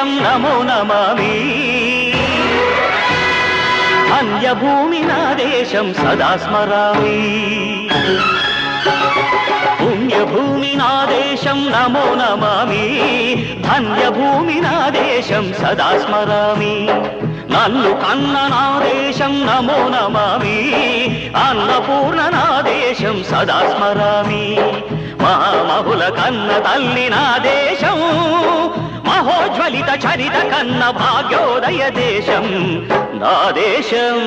దేశం నమో నమామి ధన్యభూమి నా దేశం సదా స్మరామి పుణ్యభూమి నా దేశం నమో నమామి ధన్యభూమి నా దేశం సదా స్మరామి నన్ను కన్న నా దేశం నమో నమామి అన్నపూర్ణ నా దేశం సదా స్మరామి మహామహుల కన్న తల్లి నా దేశం మహోజ్వలిత చరిత కన్న భాగ్యోదయ దేశం నా దేశం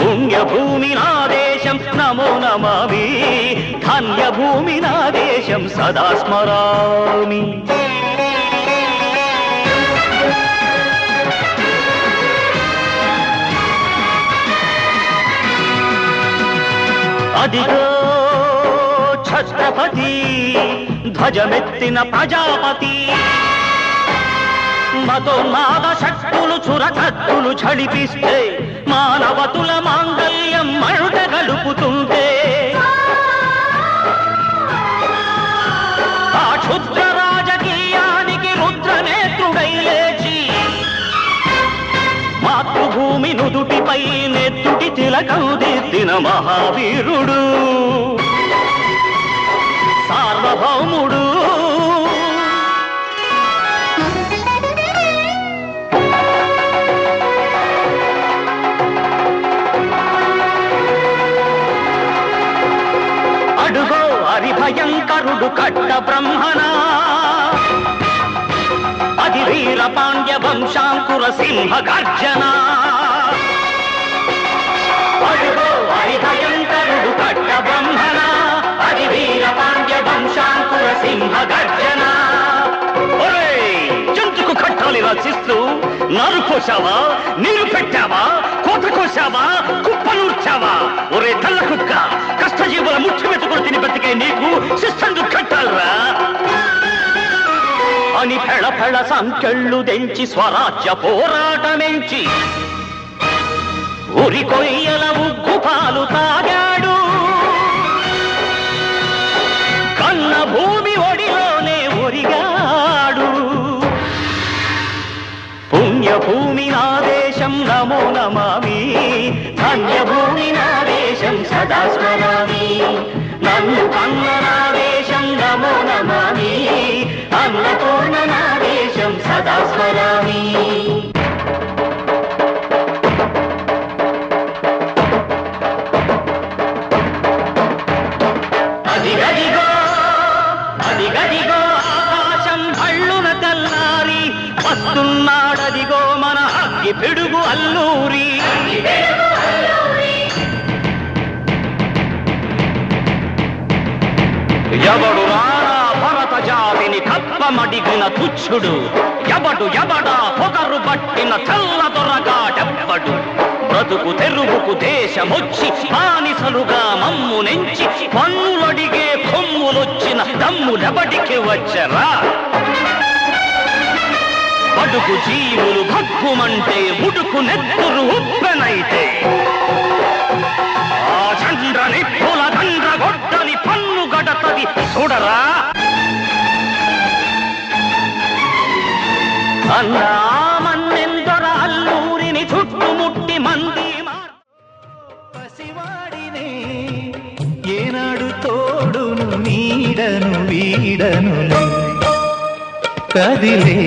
పుణ్యభూమి నా దేశం నమో నమామి ధన్యభూమి నా దేశం సదా స్మరామి అదిగో ఛత్రపతి ధ్వజమెత్తిన ప్రజాపతి మతోన్మాద శక్తులు చురకత్తులు ఝడిపిస్తే మానవతుల మాంగల్యం మంట గలుపుతుంటే ఆ క్షుద్ర రాజకీయానికి రుద్రనేత్రుడై లేచి మాతృభూమి నుదుటిపై నెత్తుటి తిలకం దిద్దిన మహావీరుడు సార్వభౌముడు అడుగో హరిభయంకరుడు కట్ట బ్రహ్మణ అది వీర పాండ్య వంశాంకుర సింహ గర్జన అడుగో హరిభయంకరుడు కట్ట బ్రహ్మణ అది వీర పాండ్య వంశాంకుర సింహ గర్జన జంతుకు కట్టాలి రచిస్తూ నారు కోసావా నీరు పెట్టావా కోత కోసావా కుప్పనూర్చావా ఒరే తల్ల కుక్క కష్టజీవుల ముఖ్య మెతుకులు తిని బతికే నీకు శిస్తందు కట్టాలరా అని ఫెళ ఫెళ సంఖ్యళ్ళు దెంచి స్వరాజ్య పోరాటమెంచి ఉరి కొయ్యల ఉగ్గు పాలు తాగాడు కన్న భూమి ఒడిలోనే ఒరిగాడు పుణ్యభూమి నా దేశం నమో నమామి ధన్యభూమి నా దేశం సదా స్మరామి నన్ను కన్న నా దేశం నమో నమామి అన్నపూర్ణ నా దేశం సదా స్మరామి అదిగదిగో అదిగదిగో ఆకాశం భళ్ళున తెల్లారి వస్తున్నాడదిగో మన అగ్గి పిడుగు అల్లూరి ఎవడు రారా భరత జాతిని కప్పమడిగిన తుచ్చుడు ఎవడు ఎవడా పొగరు పట్టిన చల్ల దొరగాడెవ్వడు బ్రతుకు తెరుగుకు దేశమొచ్చి బానిసలుగా మమ్ము నెంచి పన్నులడిగే కొమ్ములొచ్చిన దమ్ములెవడికి వచ్చరా బడుగు జీవులు భగ్గుమంటే ఉడుకు నెత్తురు ఉప్పెనైతే ఆ చంద్ర నిప్పుల దండ్ర గొడ్డలి పన్ను గడతది చూడరా అన్నా మన్నెందొర అల్లూరిని చుట్టుముట్టి మంది పసివాడినే ఏనాడు తోడును నీడను వీడను కదిలే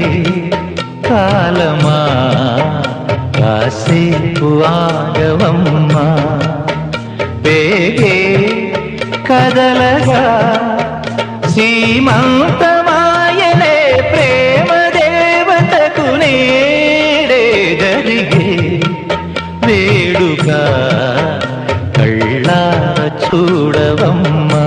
కాలమా కాసేపు ఆగవమ్మా పేగే కదలగా సీమంతమాయలే ప్రేమ దేవతకు నేడే జరిగే వేడుక కళ్ళార చూడవమ్మా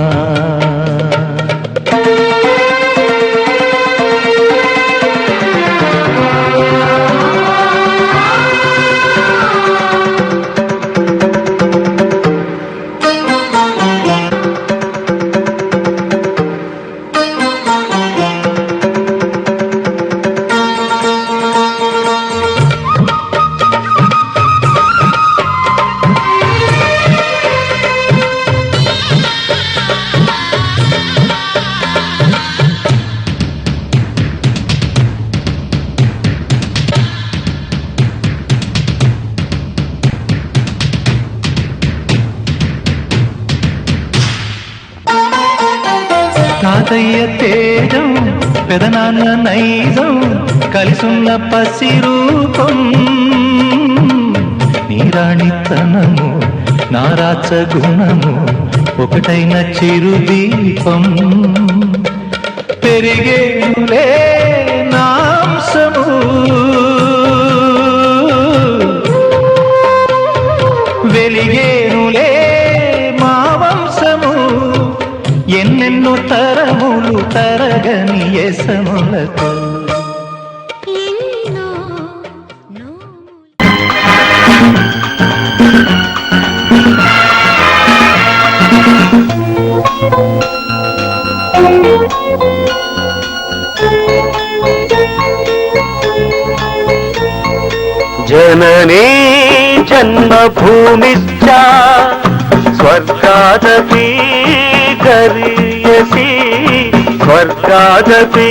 తాతయ్య తేజం పెదనాన్న నైజం కలిసున్న పసి రూపం నీ రాణితనము నా రాచ గుణము ఒకటైన చిరుదీపం పెరిగేనులే నాంసము వెలిగేనులే మా వంశము ఎన్నెన్నో తరములు తరగని యసములతో జననీ జన్మభూమిశ్చ స్వర్గాదపి గరీయసి స్వర్గాదపి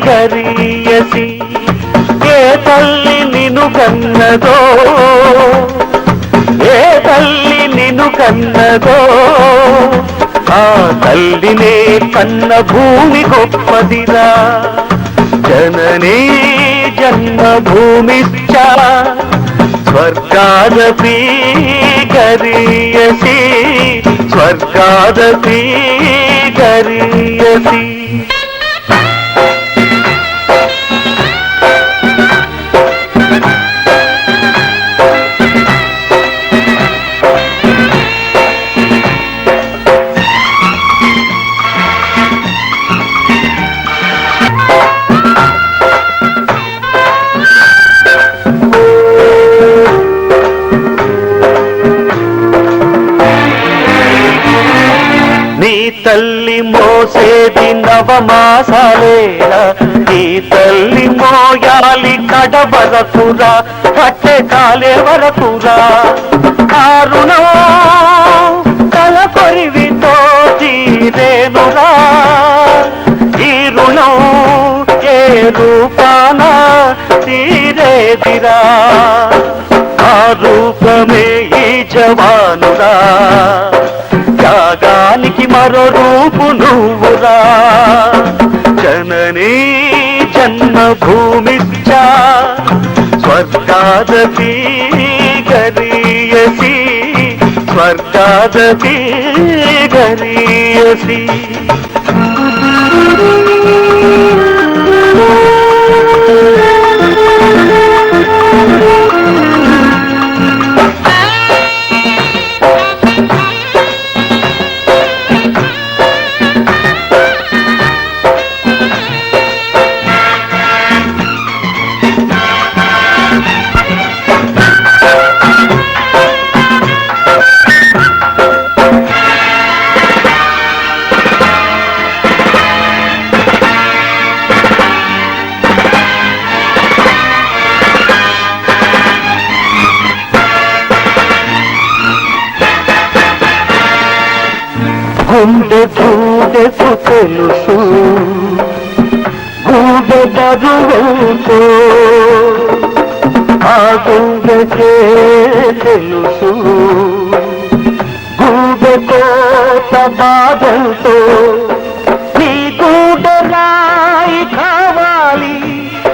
గరీయసి ఏ తల్లి నిన్ను కన్నదో ఏ తల్లి నిన్ను కన్నదో ఆ తల్లినే కన్న భూమి గొప్పదిరా జననీ జన్మభూమిశ్చ స్వర్గాదపి గరీయసి స్వర్గాదపి గరీయసి నీ తల్లి మోసేది నవమాసాలేరా నీ తల్లి మోయాలి కడవరకురా కట్టె కాలే వరకురా కారుణం తల కొరివితో తీరేనురా ఈ రుణం ఏ రూపాన తీరేదిరా ఆ రూపమే ఈ జవానురా త్యాగానికి మరో రూపు నువ్వురా జననీ జన్మభూమిశ్చ స్వర్గాదపి గరీయసి స్వర్గాదపి గరీయసి గుండె గూడెకు తెలుసు గూడె బరువుతో ఆ గుండెకే తెలుసు గూడె కోట బాధలతో నీ గూడె రాయి కావాలి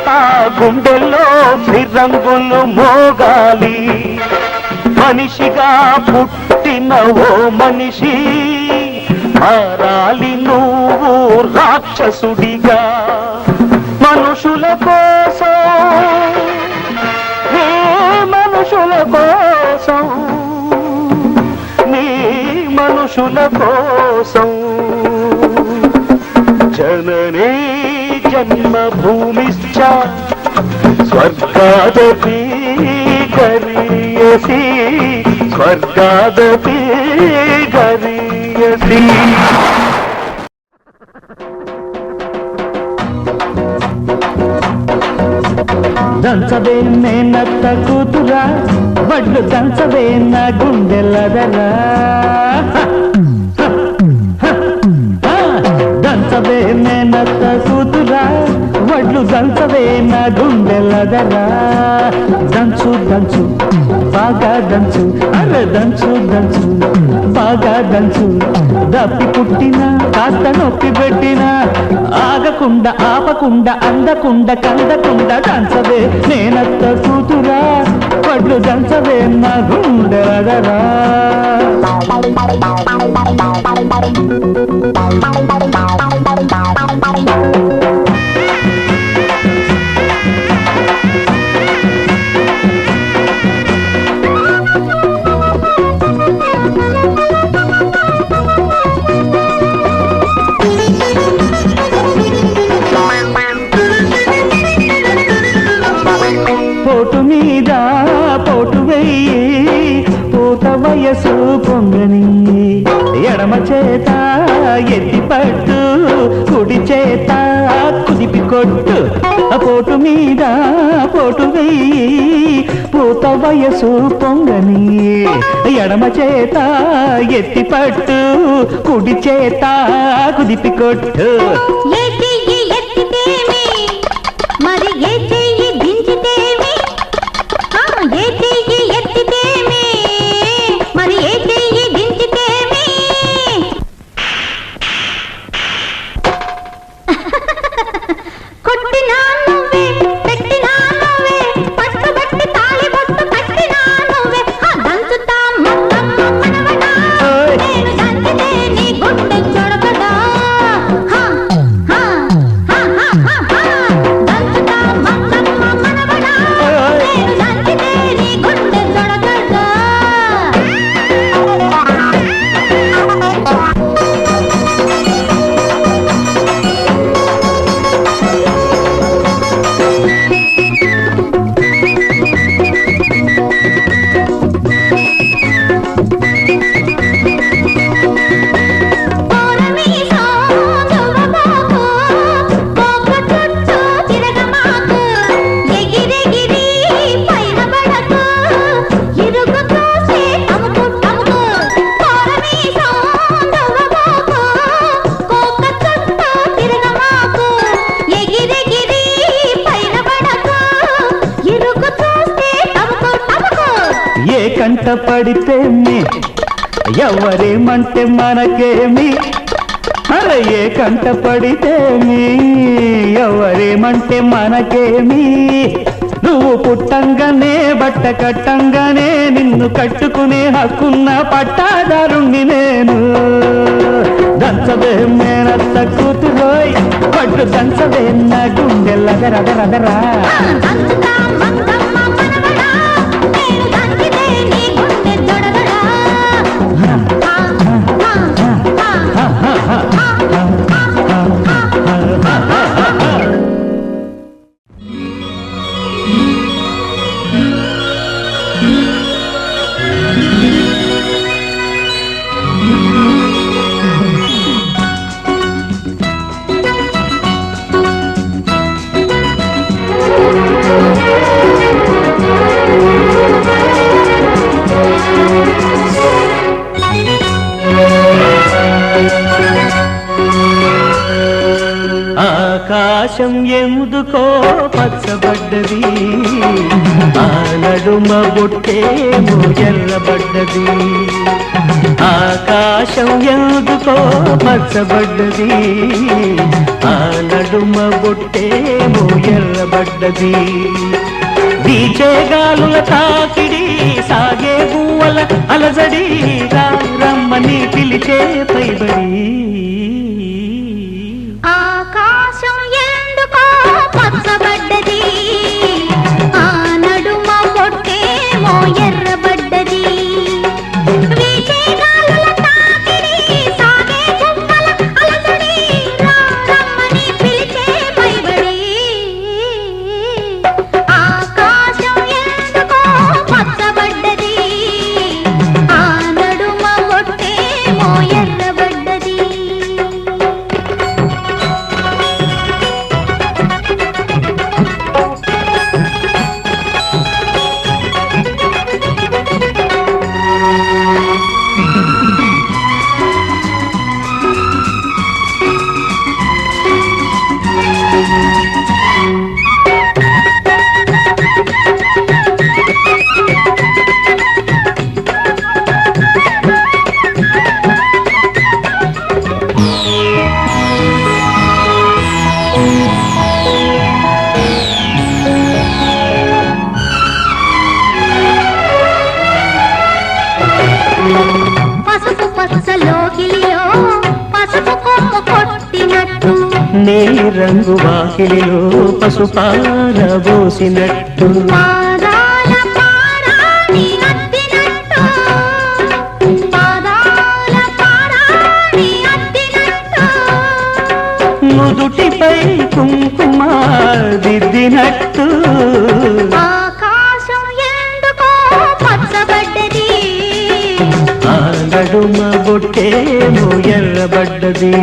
ఆ గుండెల్లో త్రిరంగులు మోగాలి మనిషిగా పుట్టిన ఓ మనిషి మారాలి నువ్వు రాక్షసుడిగా మనుషుల కోసం నీ మనుషుల కోసం నీ మనుషుల కోసం జననీ జన్మభూమిశ్చ స్వర్గాదపి గరీయసి స్వర్గాదపి గరీయసి దంచవే మేనత్త కూతురా వడ్లు దంచవే నా గుండెలదరా దంచవే మేనత్త కూతురా వడ్లు దంచవే నా గుండెలదరా దంచు దంచు బాగా దంచు అరే దంచు దంచు బాగా దంచు దప్పి పుట్టినా కాస్త నొప్పి పెట్టినా ఆగకుండా ఆపకుండా అందకుండా కందకుండా దంచవే మేనత్త కూతురా వడ్లు దంచవే నా గుండెలదరా పోటు మీద పోటు వెయ్యి పూత వయసు పొంగని ఎడమ చేత ఎత్తి పట్టు కుడి చేత కుదిపి కొట్టు పోటు మీద పోటు వెయ్యి పూత వయసు పొంగని ఎడమ చేత ఎత్తి పట్టు కుడి చేత కుదిపి కొట్టు మరి ఏ చెయ్యి దించితేమి ఏ చెయ్యి ఎత్తితేమి మరి ఏ చెయ్యి దించితేమి కొట్టినా నువ్వే పెట్టినా నువ్వే పట్టుబట్టి తాళి బొట్టు కట్టినా నువ్వే దంచుతా మమ్మమ్మ మనవడా నేను దంచితే నీ గుండె చొడకదా ఏ కంట పడితే ఎవరేమంటే మనకేమి అరే ఏ కంట పడితే ఎవరేమంటే మనకేమి నువ్వు పుట్టంగానే బట్ట కట్టంగానే నిన్ను కట్టుకునే హక్కున్న పట్టాదారుణ్ణి నేను దంచవే మేనత్త కూతురోయ్ పట్టు దంచవే నా గుండెల్లగరగరగరా ఆకాశం ఎందుకో పచ్చబడ్డది ఆ నడుమ బొట్టేమో ఎర్రబడ్డది ఆకాశం ఎందుకో పచ్చబడ్డది ఆ నడుమ బొట్టేమో ఎర్రబడ్డది వీచేగాలుల తాకిడి సాగే పువ్వుల అలజడి రమ్మని పిలిచే పైబడి ఆకాశం ఎందుకో పచ్చబడ్డది ఆ నడుమ బొట్టేమో ఎర్రబడ్డది వీచేగాలుల తాకిడి సాగే పువ్వుల అలజడి రమ్మని పిలిచే పైబడి ఆకాశం ఎందుకో పచ్చబడ్డది ఆ నడుమ బొట్టేమో ఎర్రబడ్డది నీలి రంగు వాకిలిలో పసుపారబోసినట్టు పాదాల పారాణి అద్దినట్టు, పాదాల పారాణి అద్దినట్టు, నుదుటిపై కుంకుమ దిద్దినట్టు ఆకాశం ఎందుకో పచ్చబడ్డది, ఆ నడుమ బొట్టేమో ఎర్రబడ్డది.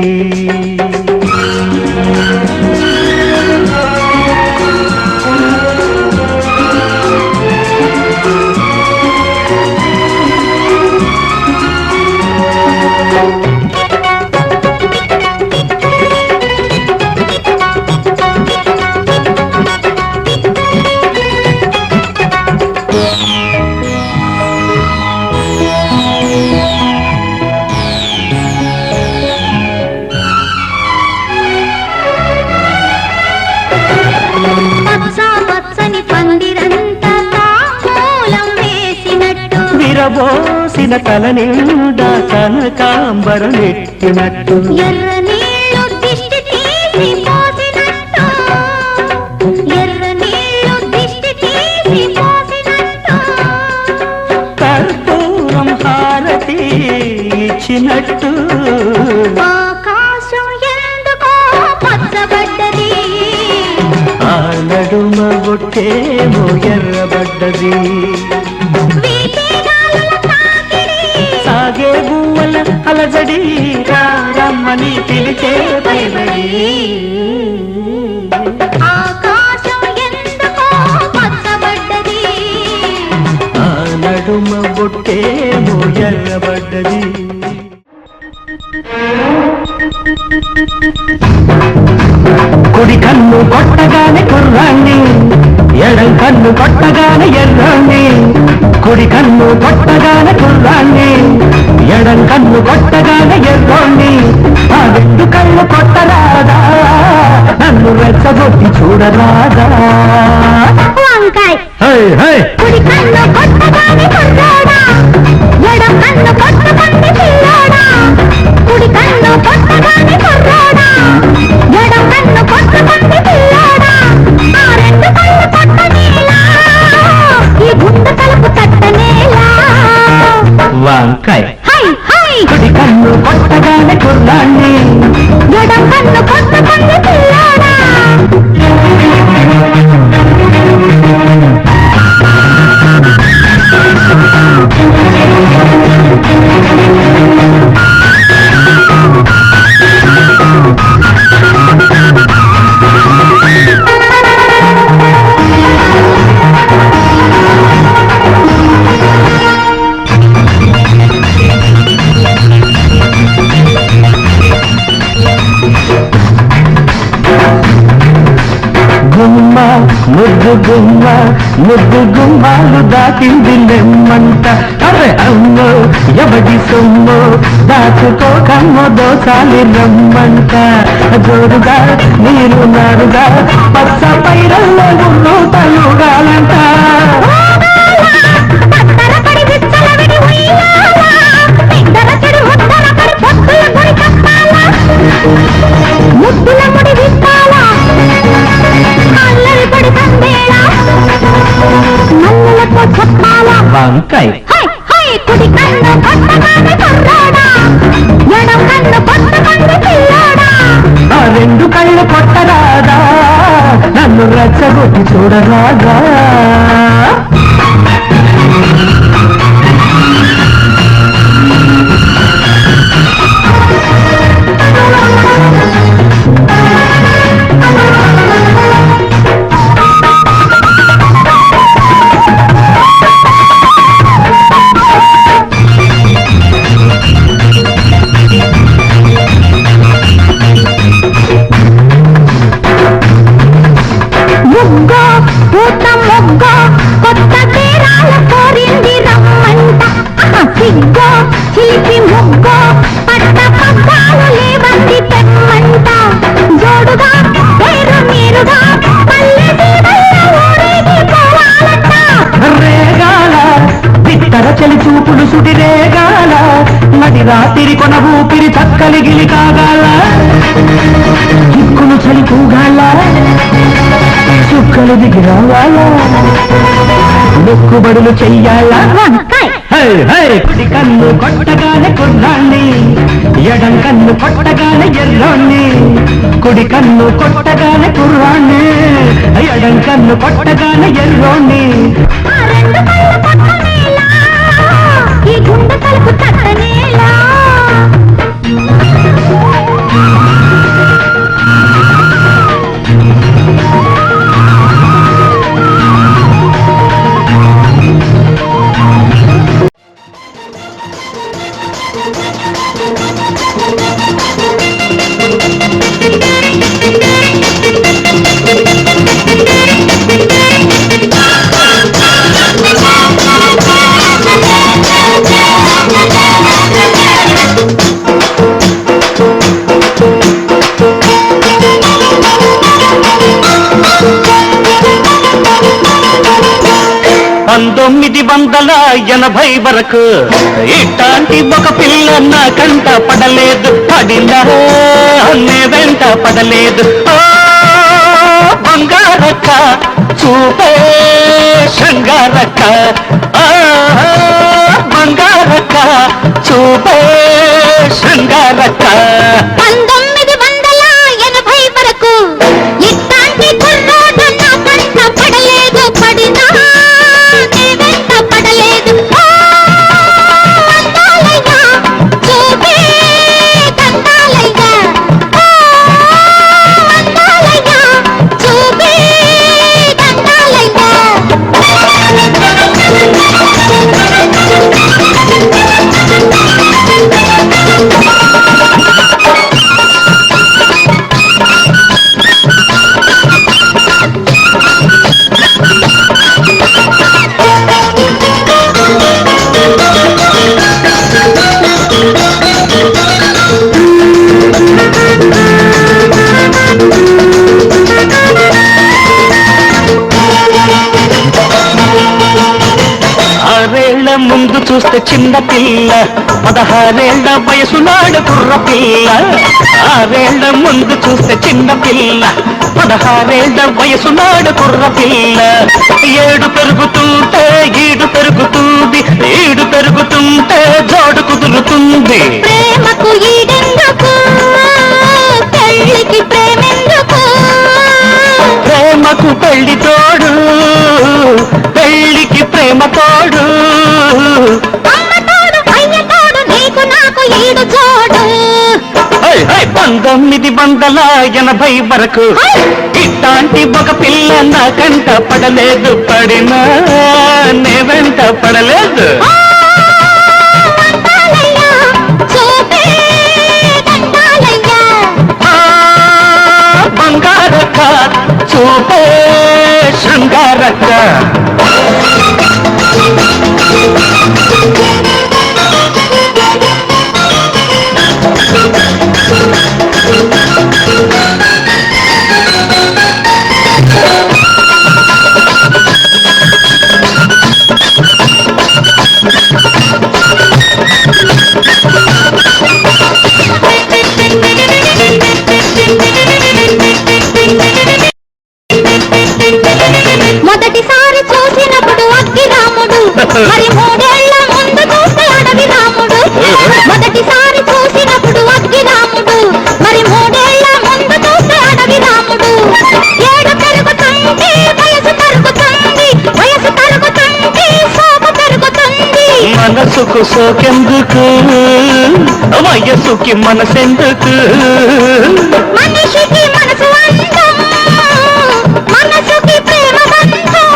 పచ్చ పచ్చని పందిరంతా తాంబూలం వేసినట్టు, విరబోసిన తల నిండా కనకాంబరం ఎట్టినట్టు ఎర్ర నీళ్ళు దిష్టి తీసి పోసినట్టు, ఎర్ర నీళ్ళు దిష్టి తీసి పోసినట్టు, కర్పూరం హారతి ఇచ్చినట్టు ఆకాశం ఎందుకో పచ్చబడ్డది, ఆ నడుమ బొట్టేమో ఎర్రబడ్డది. వీటిగాలుల తాకిడి, సాగే గువ్వల అలజడి రమ్మని పిలిచే పైబడి ఆకాశం ఎందుకో పచ్చబడ్డది, ఆ నడుమ బొట్టేమో ఎర్రబడ్డది. కుడి కన్ను కొట్టగానే కుర్రాన్ని, ఎడం కన్ను కొట్టగానే ఎర్రాన్ని, కుడి కన్ను కొట్టగానే కుర్రాన్ని, ఎడం కన్ను కొట్టగానే ఎర్రోణ్ణి, ఆ రెండు కళ్ళు కొట్టరాదా, నన్ను రెచ్చగొట్టి చూడరాదా. వంకాయ్ హై హై కుడి కన్ను కొట్టగానే కుర్రాడా, ఎడం కన్ను కొట్టగానే పిల్లాడా, కుడి కన్ను కొట్టగానే కుర్రాడా, ఎడం కన్ను కొట్టగానే పిల్లాడా, ఆ రెండు కళ్ళు కొట్టనేలా, ఈ గుండె తలుపు తట్టనేలా. వంకాయ హై హై కుడి కన్ను కొట్టగానే కుర్రాన్ని, ఎడం కన్ను కొట్టగానే పిల్లాడా. గుమ్మ ముద్దు గుమ్మ ముద్దు గుమ్మాలు దాటింది లెమ్మంట. అరే అమ్మో ఎవడి సొమ్ము దాచుకోకమ్మో దోసాలి రమ్మంట. జోరుగా నీరు నారుగా పచ్చ పైరల్లో ఉన్ను తలుగాలంట. పట్టరపడి విచ్చలవిడి ఉయ్యాల, నిద్దరచెడు ఉత్తరపడి పొత్తుల గుడి కప్పాల, ముద్దుల ముడి విప్పాల, అల్లరి పడి తందేళ, మల్లెలతో చెప్పాల. వంకాయ హై హై కుడి కన్ను కొట్టగానే కుర్రాడా, ఎడం కన్ను కొట్టగానే పిల్లాడా. ఆ రెండు కళ్ళు కొట్టరాదా, నన్ను రెచ్చగొట్టి చూడరాదా. ముగ్గో పూత ముగ్గో కొత్త తీరాల కోరింది రమ్మంట. సిగ్గో చిలిపి ముగ్గో పట్ట పగ్గాలు లేవంది తెమ్మంట. జోడుగా పేరు మీరుగా పల్లె దీవెల్ల ఊరేగి పోవాలంట. రేగాల బిత్తర చలి చూపులు సుడి రేగాల, నడి రాత్రి కొన ఊపిరి చక్కలి గిలి కాగాల. చిక్కులు చలి పూగాల చుక్కలు దిగి రావాలా మొక్కుబడులు చెయ్యాలా కుడి కన్ను కొట్టగానే కుర్రాన్ని ఎడం కన్ను కొట్టగానే ఎర్రోణ్ణి కుడి కన్ను కొట్టగానే కుర్రాన్ని ఎడం కన్ను కొట్టగానే ఎర్రోణ్ణి ఈ గుండె తలుపు తట్టనేలా వరకు ఇట్లాంటి ఒక పిల్ల నా కంట పడలేదు పడినా నే వెంట పడలేదు ఓ బంగారక్క చూపే శృంగారక్క బంగారక్క చూపే శృంగారక్క 1980 వరకు ఇట్లాంటి కుర్రాడు నా కంట పడలేదు పడినా నే వెంట పడలేదు అందాలయ్య చూపే దండాలయ్య అందాలయ్య చూపే ముందు చూస్తే చిన్న పిల్ల 16 వయసు నాడు కుర్ర పిల్ల 6 ముందు చూస్తే చిన్న పిల్ల 16 వయసు నాడు కుర్ర పిల్ల 7 పెరుగుతుంటే ఈడు పెరుగుతుంది ఈడు పెరుగుతుంటే జోడు కుదురుతుంది ప్రేమకు ఈడెందుకు పెళ్ళికి ప్రేమెందుకు ప్రేమకు పెళ్లి తోడు పెళ్లికి ప్రేమ తోడు అమ్మ తోడు అయ్య తోడు నీకు నాకు ఈడు జోడు 1980 వరకు ఇట్లాంటి ఒక పిల్ల నా కంట పడలేదు పడినా నే వెంట పడలేదు బంగారక్క చూపే శృంగారక్క మొదటిసారి చూసినప్పుడు అగ్గి రాముడు మరి 3 ఏళ్ల ముందు చూస్తే అడవి రాముడు మొదటిసారి చూసినప్పుడు అగ్గి రాముడు మరి 3 ఏళ్ల ముందు చూస్తే అడవి రాముడు 7 పెరుగుతుంది వయసు తరుగుతుంది వయసు తరుగుతుంది సోకు పెరుగుతుంది మనసుకు సోకెందుకు వయసుకి మనసెందుకు మనిషికి మనసు అందం మనసుకి ప్రేమ బంధం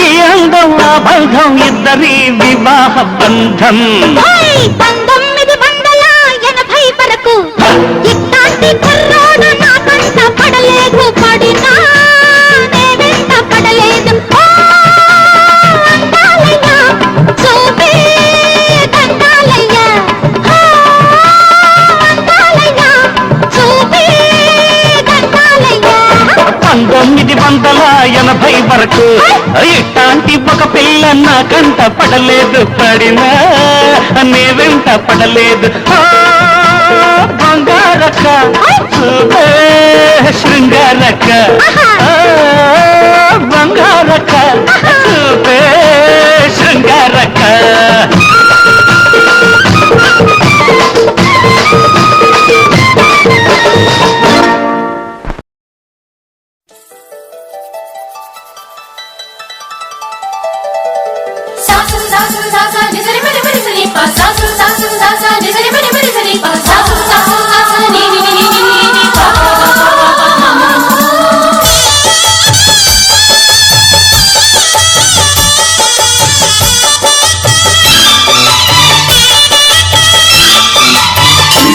ఈ అందం ఆ బంధం ఇద్దరి వివాహ బంధం 1980 వరకు ఇట్లాంటి కుర్రాడు నా కంట పడలేదు పడినా నే వెంట పడలేదు అందాలయ్య చూపే దండాలయ్య అందాలయ్య చూపే దండాలయ్య 1980 వరకు ఇట్లాంటి ఒక పిల్ల నా కంట పడలేదు పడినా నే వెంట పడలేదు బంగారక్క చూపే శృంగారక్క బంగారక్క చూపే శృంగారక్క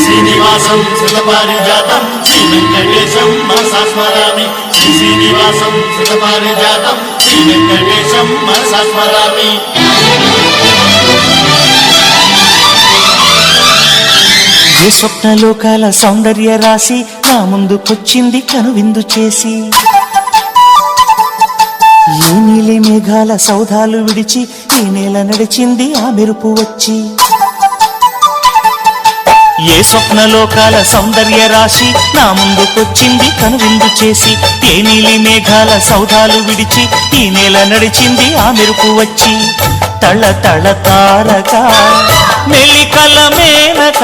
శ్రీనివాసం సుతపారిజాతం శ్రీ వెంకటేశం మనసా స్మరామి శ్రీనివాసం సుతపారిజాతం శ్రీ వెంకటేశం మనసా స్మరామి ఏ స్వప్నలోకాల సౌందర్య రాశి నా ముందుకొచ్చింది కనువిందు చేసి ఏ నీలి మేఘాల సౌధాలు విడిచి ఈ నేల నడిచింది ఆ మెరుపు వచ్చి ఏ స్వప్నలోకాల సౌందర్య రాశి నా ముందుకొచ్చింది కనువిందు చేసి ఏ నీలి మేఘాల సౌధాలు విడిచి ఈ నేల నడిచింది ఆ మెరుపు వచ్చి తళ తళ తారక మెలికల మేనక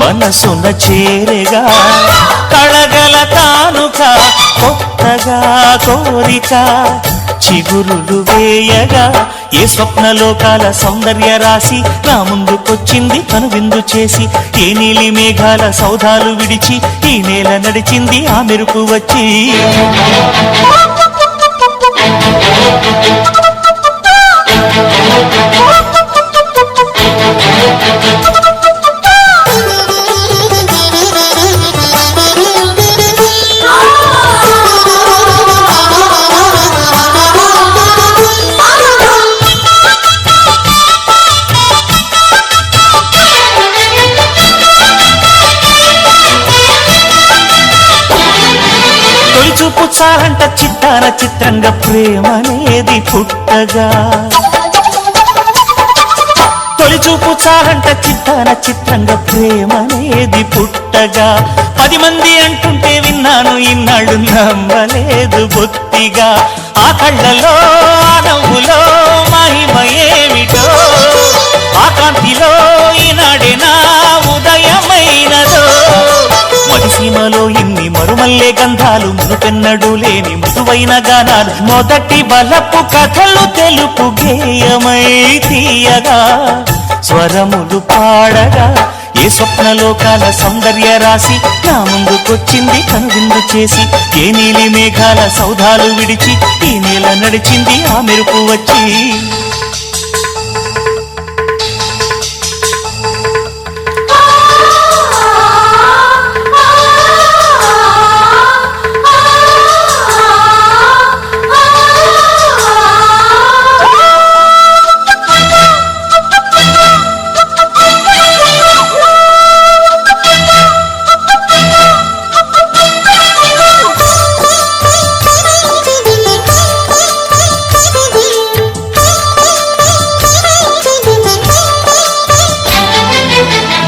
మనసున చేరేగా కళగల కానుక కొత్తగా కోరిక చిగురులు వేయగా ఏ స్వప్నలోకాల సౌందర్య రాశి నా ముందుకొచ్చింది కనువిందు చేసి ఏ నీలి మేఘాల సౌధాలు విడిచి ఈ నేల నడిచింది ఆ మెరుపు వచ్చి చూపు చాలంట చిత్తాన చిత్రంగా ప్రేమనేది పుట్టగా తొలి చూపు చాలంట చిత్తాన చిత్రంగా ప్రేమనేది పుట్టగా 10 మంది అంటుంటే విన్నాను ఇన్నాళ్ళు నమ్మలేదు బొత్తిగా ఆ కళ్ళలో ఆ నవ్వులో మహిమ ఏమిటో ఆ కాంతిలో ఈనాడే నా ఉదయమైనదో మడిసీమలో ఇన్ని మరుమల్లే గంధాలు మునుపెన్నడు లేని మృదువైన గానాలు మొదటి బలపు కథలు తెలుపు గేయమై తీయగా స్వరములు పాడగా ఏ స్వప్నలోకాల సౌందర్య రాశి నా ముందుకొచ్చింది కనువిందు చేసి ఏ నీలి మేఘాల సౌధాలు విడిచి ఈ నేల నడిచింది ఆ మెరుపు వచ్చి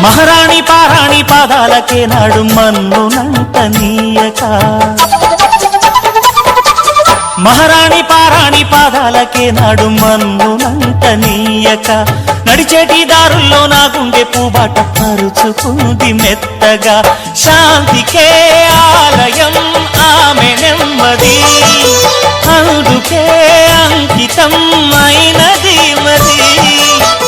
మహారాణి పారాణి పాదాలకే నాడు మన్నునంట నీయక మహారాణి పారాణి పాదాలకే నాడు మన్నునంట నీయక నడిచేటి దారుల్లో నా గుండె పూబాట పరుచుకుంది మెత్తగా శాంతికే ఆలయం ఆమె నెమ్మది అందుకే అంకితం అయినది మరి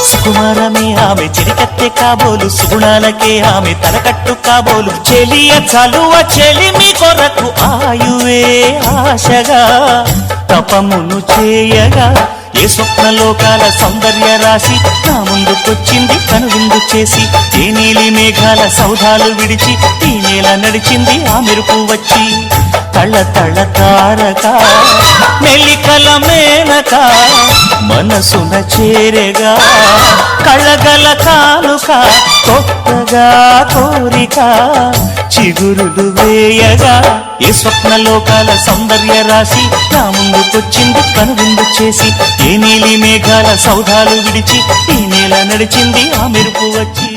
సుకుమారమే ఆమె చిరికత్తె కాబోలు సుగుణాలకే ఆమె తలకట్టు కాబోలు చెలియ చలువ చెలిమి కొరకు ఆయువే ఆశగా తపమును చేయగా ఏ స్వప్నలోకాల సౌందర్య రాశి నా ముందుకొచ్చింది కనువిందు చేసి ఏ నీలి మేఘాల సౌధాలు విడిచి ఈ నేల నడిచింది ఆ మెరుపు వచ్చి తళ తళ తారక మెలికల మేనక మనసున చేరేగా కళగల కానుక కొత్తగా కోరిక చిగురులు వేయగా ఏ స్వప్నలోకాల సౌందర్య రాశి నా ముందుకొచ్చింది కనువిందు చేసి ఏ నీలి మేఘాల సౌధాలు విడిచి ఈ నేల నడిచింది ఆ మెరుపు వచ్చి